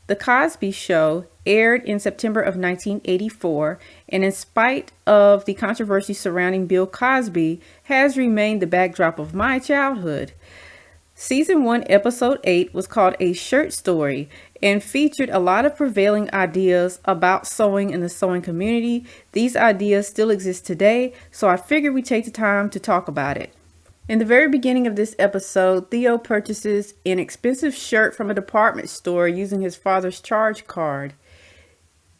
The Cosby Show aired in September of 1984, and in spite of the controversy surrounding Bill Cosby, has remained the backdrop of my childhood. Season 1, Episode 8 was called A Shirt Story and featured a lot of prevailing ideas about sewing in the sewing community. These ideas still exist today, so I figured we'd take the time to talk about it. In the very beginning of this episode, Theo purchases an expensive shirt from a department store using his father's charge card.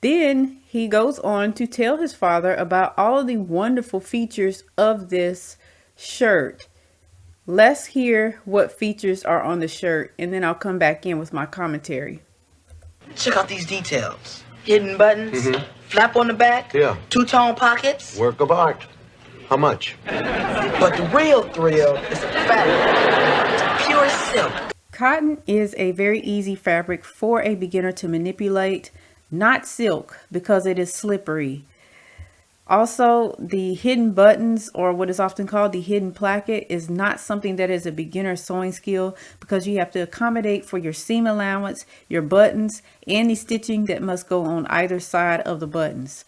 Then he goes on to tell his father about all of the wonderful features of this shirt. Let's hear what features are on the shirt, and then I'll come back in with my commentary. Check out these details. Hidden buttons, flap on the back, two-tone pockets. Work of art. How much? But the real thrill is the fabric. It's pure silk. Cotton is a very easy fabric for a beginner to manipulate, not silk, because it is slippery. Also, the hidden buttons, or what is often called the hidden placket, is not something that is a beginner sewing skill because you have to accommodate for your seam allowance, your buttons, and the stitching that must go on either side of the buttons.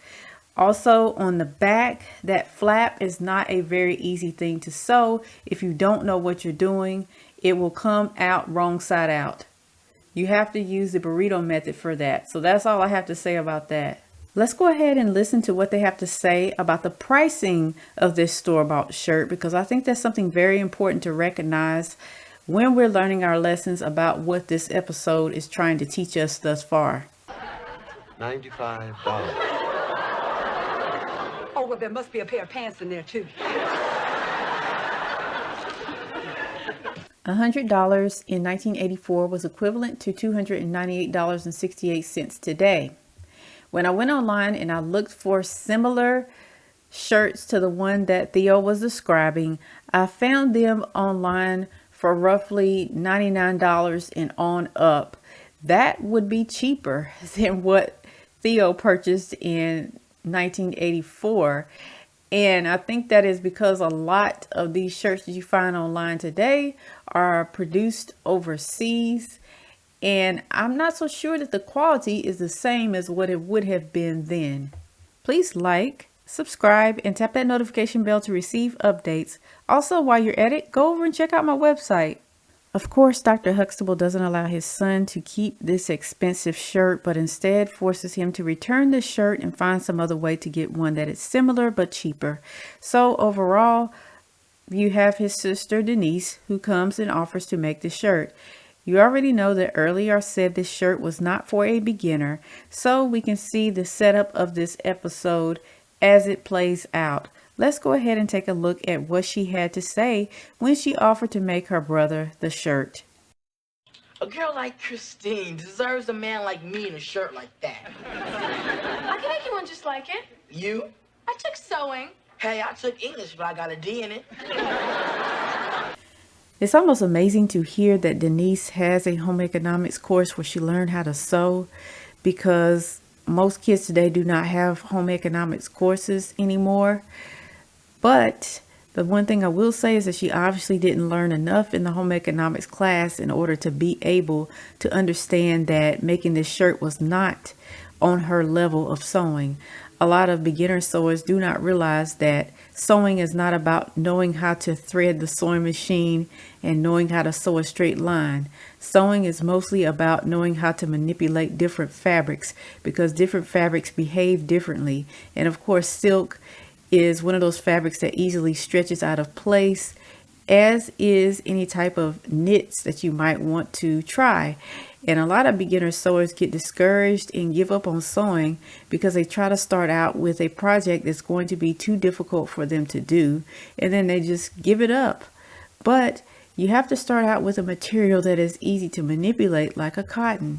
Also, on the back, that flap is not a very easy thing to sew. If you don't know what you're doing, it will come out wrong side out. You have to use the burrito method for that. So that's all I have to say about that. Let's go ahead and listen to what they have to say about the pricing of this store-bought shirt, because I think that's something very important to recognize when we're learning our lessons about what this episode is trying to teach us thus far. $95. Oh, well, there must be a pair of pants in there, too. $100 in 1984 was equivalent to $298.68 today. When I went online and I looked for similar shirts to the one that Theo was describing, I found them online for roughly $99 and on up. That would be cheaper than what Theo purchased in 1984. And I think that is because a lot of these shirts that you find online today are produced overseas. And I'm not so sure that the quality is the same as what it would have been then. Please like, subscribe, and tap that notification bell to receive updates. Also, while you're at it, go over and check out my website. Of course, Dr. Huxtable doesn't allow his son to keep this expensive shirt, but instead forces him to return the shirt and find some other way to get one that is similar but cheaper. So overall, you have his sister Denise, who comes and offers to make the shirt. You already know that earlier I said this shirt was not for a beginner, so we can see the setup of this episode as it plays out. Let's go ahead and take a look at what she had to say when she offered to make her brother the shirt. A girl like Christine deserves a man like me in a shirt like that. I can make you one just like it. You? I took sewing. Hey, I took English, but I got a D in it. It's almost amazing to hear that Denise has a home economics course where she learned how to sew, because most kids today do not have home economics courses anymore. But the one thing I will say is that she obviously didn't learn enough in the home economics class in order to be able to understand that making this shirt was not on her level of sewing. A lot of beginner sewers do not realize that sewing is not about knowing how to thread the sewing machine and knowing how to sew a straight line. Sewing is mostly about knowing how to manipulate different fabrics, because different fabrics behave differently. And of course, silk is one of those fabrics that easily stretches out of place, as is any type of knits that you might want to try. And a lot of beginner sewers get discouraged and give up on sewing because they try to start out with a project that's going to be too difficult for them to do, and then they just give it up. But you have to start out with a material that is easy to manipulate, like a cotton.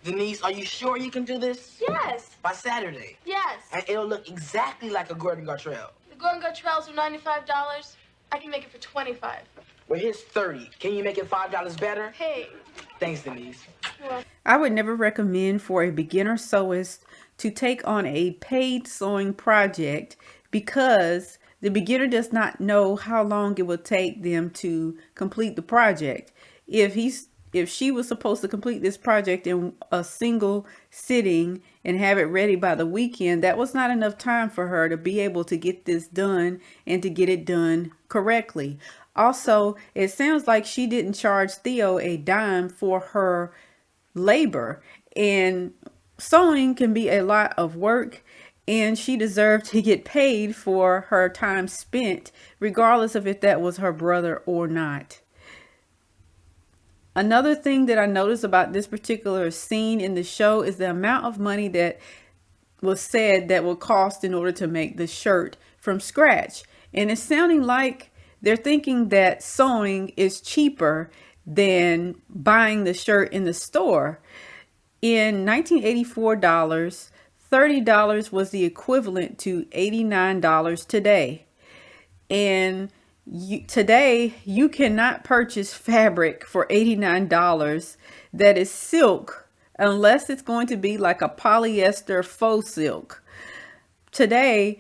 Denise, are you sure you can do this? Yes. By Saturday. Yes. And it'll look exactly like a Gordon Gartrell. The Gordon Gartrells are $95. I can make it for $25. Well, here's 30. Can you make it $5 better? Hey. Thanks, Denise. I would never recommend for a beginner sewist to take on a paid sewing project, because the beginner does not know how long it will take them to complete the project. If if she was supposed to complete this project in a single sitting and have it ready by the weekend, that was not enough time for her to be able to get this done and to get it done correctly. Also, it sounds like she didn't charge Theo a dime for her labor, and sewing can be a lot of work, and she deserved to get paid for her time spent, regardless of if that was her brother or not. Another thing that I noticed about this particular scene in the show is the amount of money that was said that will cost in order to make the shirt from scratch. And it's sounding like they're thinking that sewing is cheaper than buying the shirt in the store. In 1984 dollars, $30 was the equivalent to $89 today. And today you cannot purchase fabric for $89 that is silk unless it's going to be like a polyester faux silk. Today,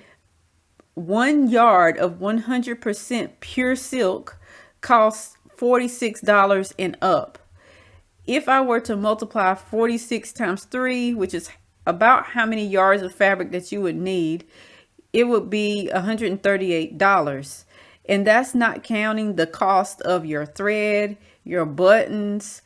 1 yard of 100% pure silk costs $46 and up. If I were to multiply 46 times 3, which is about how many yards of fabric that you would need, it would be $138. And that's not counting the cost of your thread, your buttons,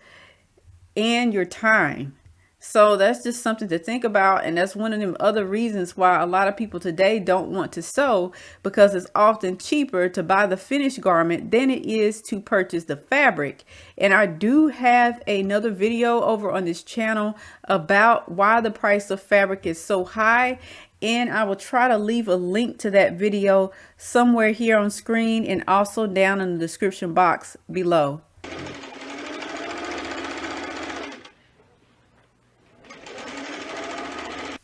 and your time. So that's just something to think about. And that's one of them other reasons why a lot of people today don't want to sew, because it's often cheaper to buy the finished garment than it is to purchase the fabric. And I do have another video over on this channel about why the price of fabric is so high. And I will try to leave a link to that video somewhere here on screen and also down in the description box below.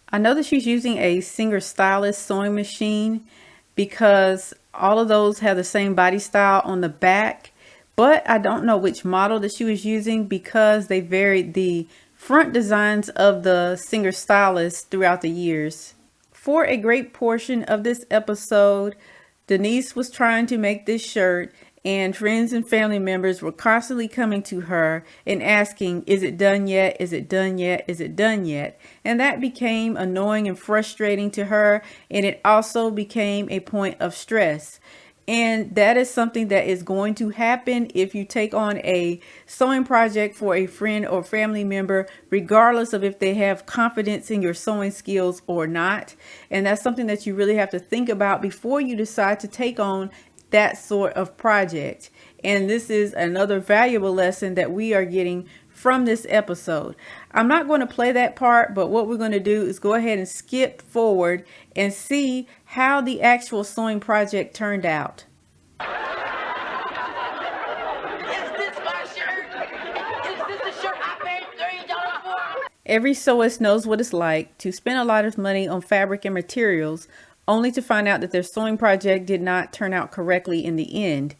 I know that she's using a Singer Stylist sewing machine because all of those have the same body style on the back, but I don't know which model that she was using because they varied the front designs of the Singer Stylist throughout the years. For a great portion of this episode, Denise was trying to make this shirt, and friends and family members were constantly coming to her and asking, is it done yet? Is it done yet? Is it done yet? And that became annoying and frustrating to her, and it also became a point of stress. And that is something that is going to happen if you take on a sewing project for a friend or family member, regardless of if they have confidence in your sewing skills or not. And that's something that you really have to think about before you decide to take on that sort of project. And this is another valuable lesson that we are getting from this episode. I'm not going to play that part, but what we're going to do is go ahead and skip forward and see how the actual sewing project turned out. Is this my shirt? Is this the shirt I paid $30 for? Every sewist knows what it's like to spend a lot of money on fabric and materials only to find out that their sewing project did not turn out correctly in the end.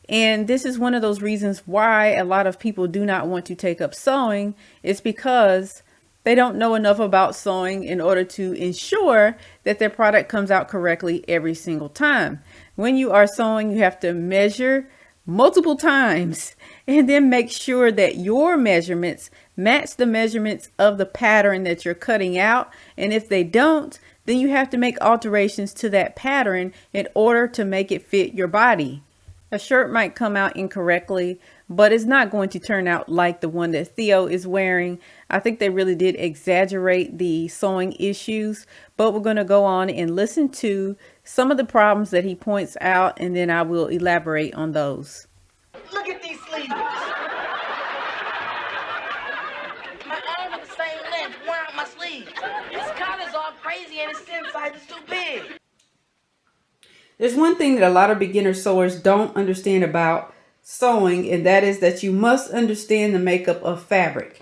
And this is one of those reasons why a lot of people do not want to take up sewing. It's because they don't know enough about sewing in order to ensure that their product comes out correctly every single time. When you are sewing, you have to measure multiple times and then make sure that your measurements match the measurements of the pattern that you're cutting out. And if they don't, then you have to make alterations to that pattern in order to make it fit your body. A shirt might come out incorrectly, but it's not going to turn out like the one that Theo is wearing. I think they really did exaggerate the sewing issues, but we're going to go on and listen to some of the problems that he points out, and then I will elaborate on those. Look at these sleeves. My arm is the same length. Wear out my sleeves. This collar's all crazy and its thin size is too big. There's one thing that a lot of beginner sewers don't understand about sewing, and that is that you must understand the makeup of fabric.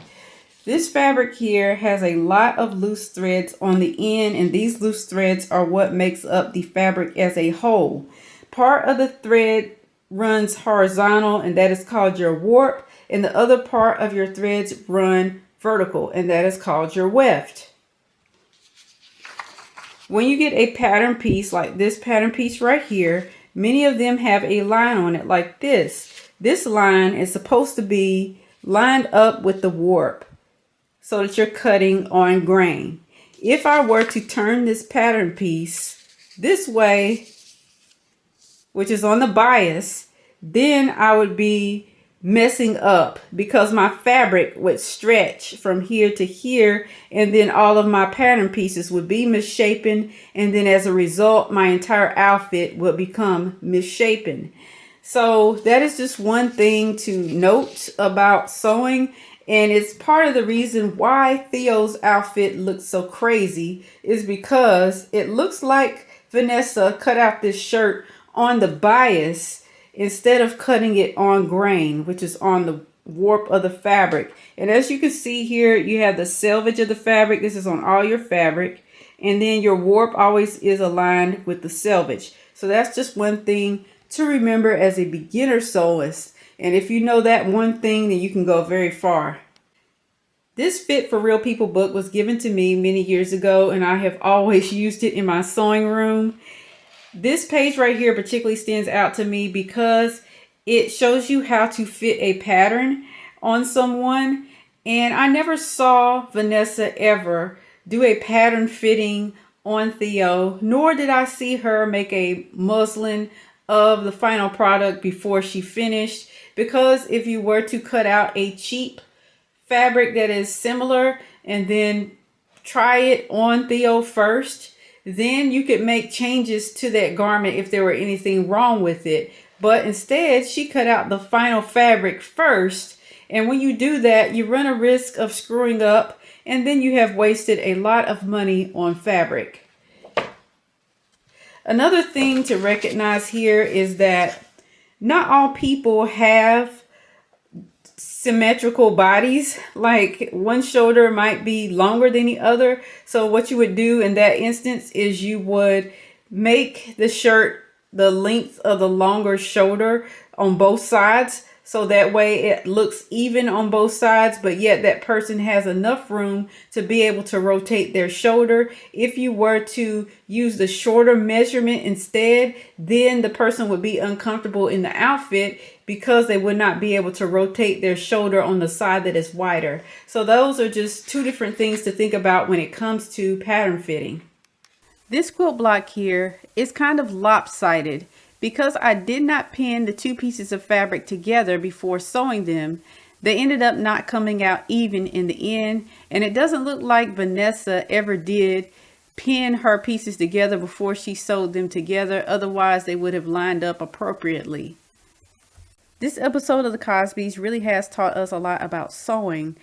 This fabric here has a lot of loose threads on the end, and these loose threads are what makes up the fabric as a whole. Part of the thread runs horizontal, and that is called your warp, and the other part of your threads run vertical, and that is called your weft. When you get a pattern piece like this pattern piece right here, many of them have a line on it like this. This line is supposed to be lined up with the warp so that you're cutting on grain. If I were to turn this pattern piece this way, which is on the bias, then I would be messing up because my fabric would stretch from here to here, and then all of my pattern pieces would be misshapen, and then as a result my entire outfit would become misshapen. So that is just one thing to note about sewing, and it's part of the reason why Theo's outfit looks so crazy, is because it looks like Vanessa cut out this shirt on the bias instead of cutting it on grain, which is on the warp of the fabric. And as you can see here, you have the selvage of the fabric. This is on all your fabric. And then your warp always is aligned with the selvage. So that's just one thing to remember as a beginner sewist. And if you know that one thing, then you can go very far. This Fit for Real People book was given to me many years ago, and I have always used it in my sewing room. This page right here particularly stands out to me because it shows you how to fit a pattern on someone. And I never saw Vanessa ever do a pattern fitting on Theo, nor did I see her make a muslin of the final product before she finished. Because if you were to cut out a cheap fabric that is similar and then try it on Theo first, then you could make changes to that garment if there were anything wrong with it. But instead, she cut out the final fabric first. And when you do that, you run a risk of screwing up, and then you have wasted a lot of money on fabric. Another thing to recognize here is that not all people have symmetrical bodies. Like one shoulder might be longer than the other. So what you would do in that instance is you would make the shirt the length of the longer shoulder on both sides. So that way it looks even on both sides, but yet that person has enough room to be able to rotate their shoulder. If you were to use the shorter measurement instead, then the person would be uncomfortable in the outfit because they would not be able to rotate their shoulder on the side that is wider. So those are just two different things to think about when it comes to pattern fitting. This quilt block here is kind of lopsided because I did not pin the two pieces of fabric together before sewing them. They ended up not coming out even in the end, and it doesn't look like Vanessa ever did pin her pieces together before she sewed them together. Otherwise, they would have lined up appropriately. This episode of the Cosbys really has taught us a lot about sewing.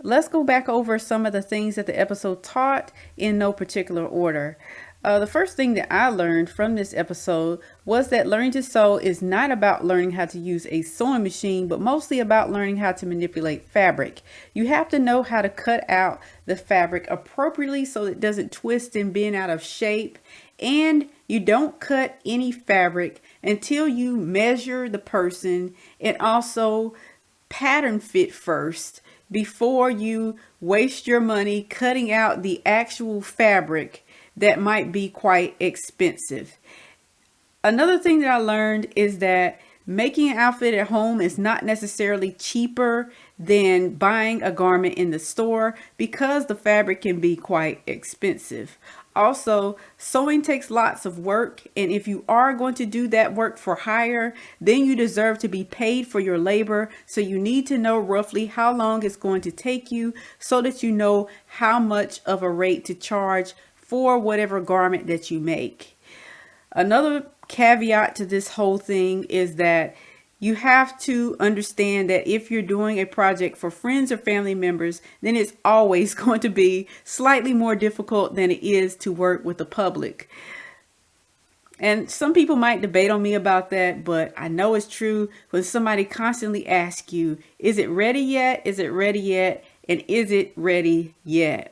Let's go back over some of the things that the episode taught in no particular order. The first thing that I learned from this episode was that learning to sew is not about learning how to use a sewing machine, but mostly about learning how to manipulate fabric. You have to know how to cut out the fabric appropriately so it doesn't twist and bend out of shape. And you don't cut any fabric until you measure the person and also pattern fit first before you waste your money cutting out the actual fabric that might be quite expensive. Another thing that I learned is that making an outfit at home is not necessarily cheaper than buying a garment in the store because the fabric can be quite expensive. Also, sewing takes lots of work, and if you are going to do that work for hire, then you deserve to be paid for your labor. So you need to know roughly how long it's going to take you so that you know how much of a rate to charge for whatever garment that you make. Another caveat to this whole thing is that you have to understand that if you're doing a project for friends or family members, then it's always going to be slightly more difficult than it is to work with the public. And some people might debate on me about that, but I know it's true when somebody constantly asks you, is it ready yet? Is it ready yet? And is it ready yet?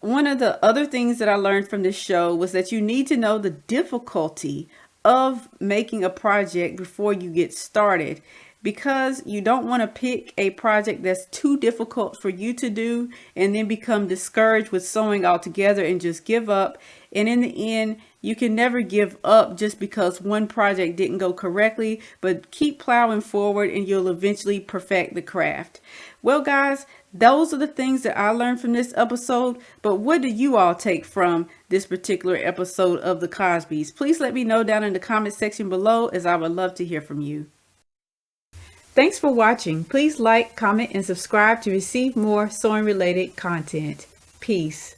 One of the other things that I learned from this show was that you need to know the difficulty of making a project before you get started, because you don't want to pick a project that's too difficult for you to do and then become discouraged with sewing altogether and just give up, and in the end You can never give up just because one project didn't go correctly, but keep plowing forward and you'll eventually perfect the craft. Well, guys, those are the things that I learned from this episode, but what do you all take from this particular episode of The Cosbys? Please let me know down in the comment section below, as I would love to hear from you. Thanks for watching. Please like, comment, and subscribe to receive more sewing related content. Peace.